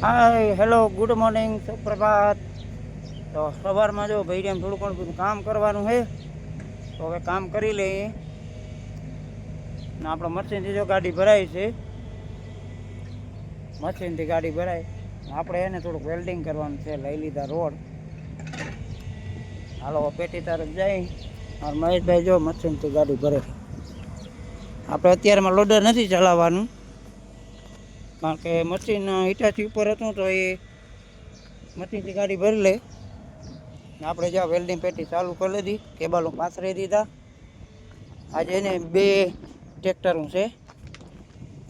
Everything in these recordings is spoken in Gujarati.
હાય હેલો ગુડ મોર્નિંગ સુપ્રભાત. તો સવારમાં જો ભાઈ એમ થોડું ઘણું બધું કામ કરવાનું છે, તો હવે કામ કરી લઈએ. ને આપણો મશીનથી જો ગાડી ભરાય છે, મશીનથી ગાડી ભરાય. આપણે એને થોડુંક વેલ્ડિંગ કરવાનું છે. લઈ લીધા રોડ. હાલો પેટી તરફ જાય. और મહેશભાઈ જો મશીનથી ગાડી ભરે. આપણે અત્યારમાં લોડર નથી ચલાવવાનું, કારણ કે મશીન હિટાચી ઉપર હતું તો એ મશીનથી ગાડી ભરી લે. આપણે જ્યાં વેલ્ડિંગ પેટી ચાલુ કરી લીધી, કેબલો પાથરી દીધા. આજે એને 2 ટ્રેક્ટરું છે.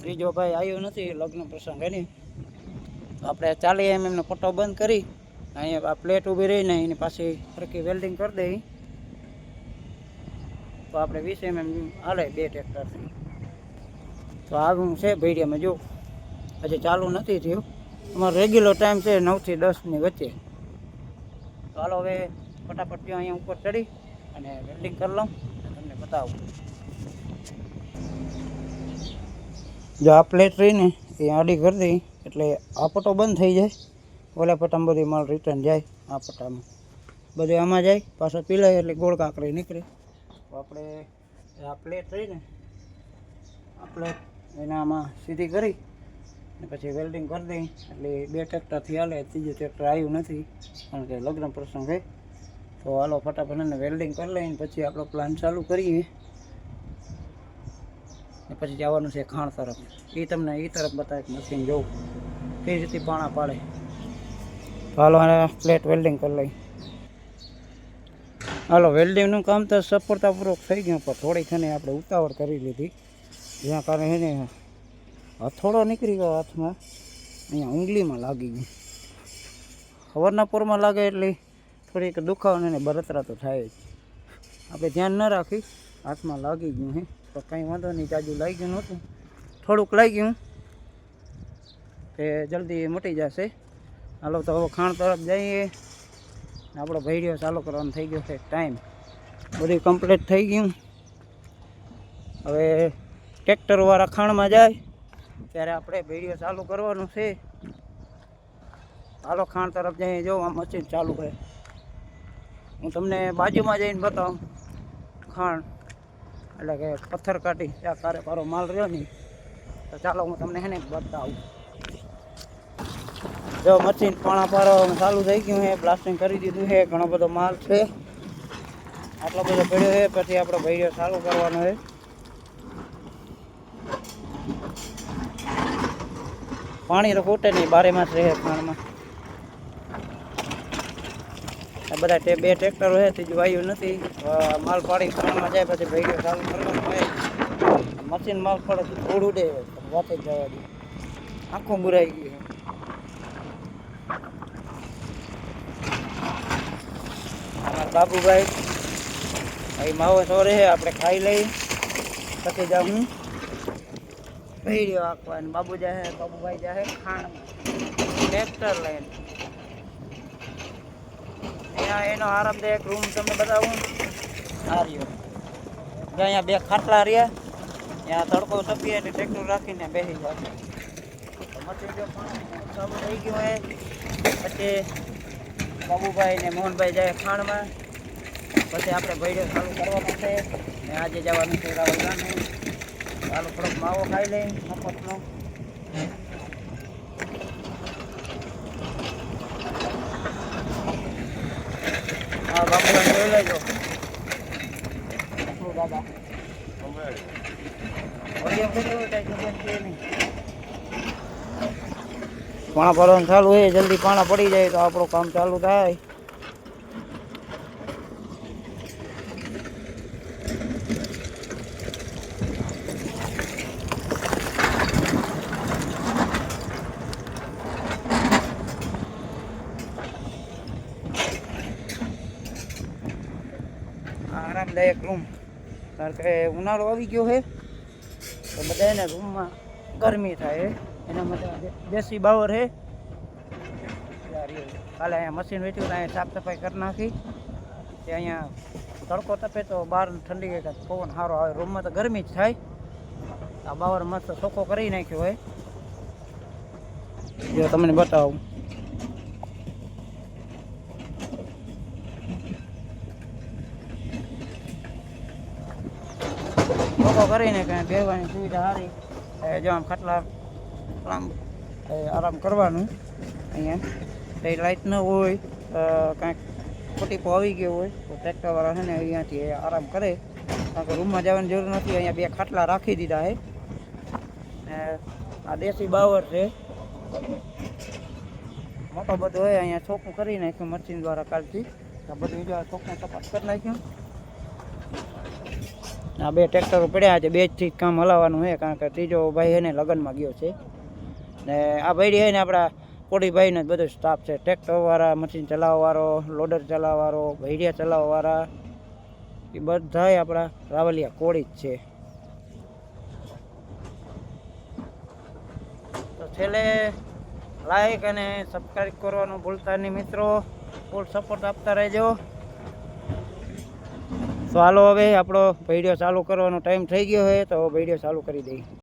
ત્રીજો ભાઈ આવ્યો નથી, લગ્ન પ્રસંગ એની. આપણે ચાલીએ એમને પટ્ટો બંધ કરી અહીંયા આ પ્લેટ ઊભી રહીને એની પાછી સરખી વેલ્ડિંગ કરી દઈ. તો આપણે 20 mm હાલે 2 ટ્રેક્ટરથી. તો આવું છે ભેડિયામાં જો, હજી ચાલુ નથી થયું. અમારો રેગ્યુલર ટાઈમ છે 9 થી 10ની વચ્ચે. તો હાલો હવે ફટાફટ ત્યાં અહીંયા ઉપર ચડી અને વેલ્ડિંગ કરી લઉં, તમને બતાવું. જો આ પ્લેટ રહીને એ આડી કરી દઈ એટલે આ પટ્ટો બંધ થઈ જાય. ઓલા પટ્ટામાં બધી માલ રિટર્ન જાય. આ પટ્ટામાં બધું આમાં જાય, પાછો પીલાય એટલે ગોળ કાંકરી નીકળે. તો આપણે આ પ્લેટ રહીને આ પ્લેટ એને આમાં સીધી કરી ને પછી વેલ્ડિંગ કરી દઈ એટલે 2 ટ્રેક્ટરથી હાલે. ત્રીજું ટ્રેક્ટર આવ્યું નથી કારણ કે લગ્ન પ્રસંગ છે. તો હાલો ફટાફટ એને વેલ્ડિંગ કરી લઈને પછી આપણો પ્લાન ચાલુ કરીએ. ને પછી જવાનું છે ખાણ તરફ. એ તમને એ તરફ બતાવે મશીન જોવું કઈ રીતે પાણા પાડે. તો હાલો પ્લેટ વેલ્ડિંગ કરી લઈ. હાલો વેલ્ડિંગનું કામ તો સફળતાપૂર્વક થઈ ગયું, પણ થોડી ઘણી આપણે ઉતાવળ કરી લીધી. જેના કારણે એને હથોડો નીકળી ગયો હાથમાં, અહીંયા ઉંગલીમાં લાગી ગયું. સવારના પોરમાં લાગે એટલે થોડીક દુખાવો ને બળતરા તો થાય જ. આપણે ધ્યાન ન રાખી, હાથમાં લાગી ગયું હે. તો કંઈ વાંધો નહીં, જાજુ લાગી ગયું નહોતું, થોડુંક લાગી ગયું કે જલ્દી મટી જશે. હાલો તો હવે ખાણ તરફ જઈએ. આપણો ભેડિયો ચાલુ કરવાનો થઈ ગયો છે ટાઈમ. બધું કમ્પ્લીટ થઈ ગયું. હવે ટ્રેક્ટરવાળા ખાણમાં જાય ત્યારે આપણે ભેડિયો ચાલુ કરવાનું છે. હાલો ખાણ તરફ જઈએ. જો આ મશીન ચાલુ છે. હું તમને બાજુમાં જઈને બતાવું ખાણ, એટલે કે પથ્થર કાઢી ત્યાં કારે મારો માલ રહ્યો નહીં. તો ચાલો હું તમને એને બતાવું. જો મશીન પાણા પાડવાનું ચાલુ થઈ ગયું છે, બ્લાસ્ટિંગ કરી દીધું છે. ઘણો બધો માલ છે, આટલો બધો પડ્યો છે. પછી આપણો ભેડિયો ચાલુ કરવાનો છે. પાણી તો ખૂટે નહીં, 12 માસ રહે ખાણમાં. આ બધા 2 ટ્રેક્ટરો છે, ત્રીજું વાયુ નથી. માલ પાડી ખાણમાં જાય પછી ભેડિયો ચાલુ કરવાનો હોય. મશીન માલ પડે થોડું ઉડે વાતે જ જવા દે, આખું બુરાઈ ગયું. બાબુભાઈ અહીં માવો સોરે છે, આપણે ખાઈ લઈ પછી જાઉં ભેડિયો આખવા. બાબુ જાય, બાબુભાઈ જાય ખાણમાં ટ્રેક્ટર લઈને. અહીંયા એનો આરામદાયક રૂમ તમને બતાવું. આ રહ્યો, અહીંયા 2 ખાટલા રહ્યા, ત્યાં તડકો તપીએ એટલે ટ્રેક્ટર રાખીને બેસી જાય. મશીન જો ચાલુ થઈ ગયું હોય પછી બાબુભાઈ ને મોહનભાઈ જાય ખાણમાં. પછી આપણે ભેડિયો ચાલુ કરવાનો છે. ને આજે જવાનું છે રાવલ ગામે. ચાલો થોડોક માવો ખાઈ લઈ મફતનો. હા બાબુભાઈ જોઈ લેજો. દાદા પાણા પડવાનું ચાલુ હોય, જલ્દી પાણા પડી જાય તો આપણું કામ ચાલુ થાય. આરામદાયક રૂમ, કારણ કે ઉનાળો આવી ગયો છે તો બધા એને રૂમમાં ગરમી થાય. એના માટે દેશી બાવર છે. કાલે અહીંયા મશીન વેચ્યું તો અહીંયા સાફ સફાઈ કરી નાખી. તે અહીંયા તડકો તપે તો બહાર ઠંડી પવન સારો આવે, રૂમમાં તો ગરમી જ થાય. આ બાવર મસ્ત ચોખ્ખો કરી નાખ્યો હોય જો તમને બતાવું. લોકો કરીને કાંઈ બેસવાની સુવિધા સારી. જો આમ ખાટલા આમ આરામ કરવાનું અહીંયા. કંઈ લાઇટ ન હોય, કાંઈક ખોટી આવી ગયો હોય તો ટ્રેક્ટરવાળા છે ને અહીંયાથી આરામ કરે. કારણ કે રૂમમાં જવાની જરૂર નથી. અહીંયા 2 ખાટલા રાખી દીધા છે. આ દેશી બાવર છે, મોટો બધો હોય. અહીંયા ચોખ્ખું કરી નાખ્યું મશીન દ્વારા કાલથી. આ બધું જો ચોખ્ખું તપાસ કરી નાખ્યું. આ 2 ટ્રેક્ટરો પડ્યા છે, 2 જ કામ હલાવવાનું છે. કારણ કે ત્રીજો ભાઈ એને લગ્નમાં ગયો છે. ને આ ભાઈ છે ને આપણા કોડીભાઈનો જ બધો સ્ટાફ છે. ટ્રેક્ટરવાળા, મશીન ચલાવવાવાળો, લોડર ચલાવવાળો, ભૈડિયા ચલાવવાવાળા, એ બધાય આપણા રાવલિયા કોળી જ છે. તો છેલ્લે લાઈક અને સબસ્ક્રાઈબ કરવાનું ભૂલતા નહીં મિત્રો. ફૂલ સપોર્ટ આપતા રહેજો. તો હાલો હવે આપણો વિડીયો ચાલુ કરવાનો ટાઈમ થઈ ગયો છે, તો વિડીયો ચાલુ કરી દઈએ.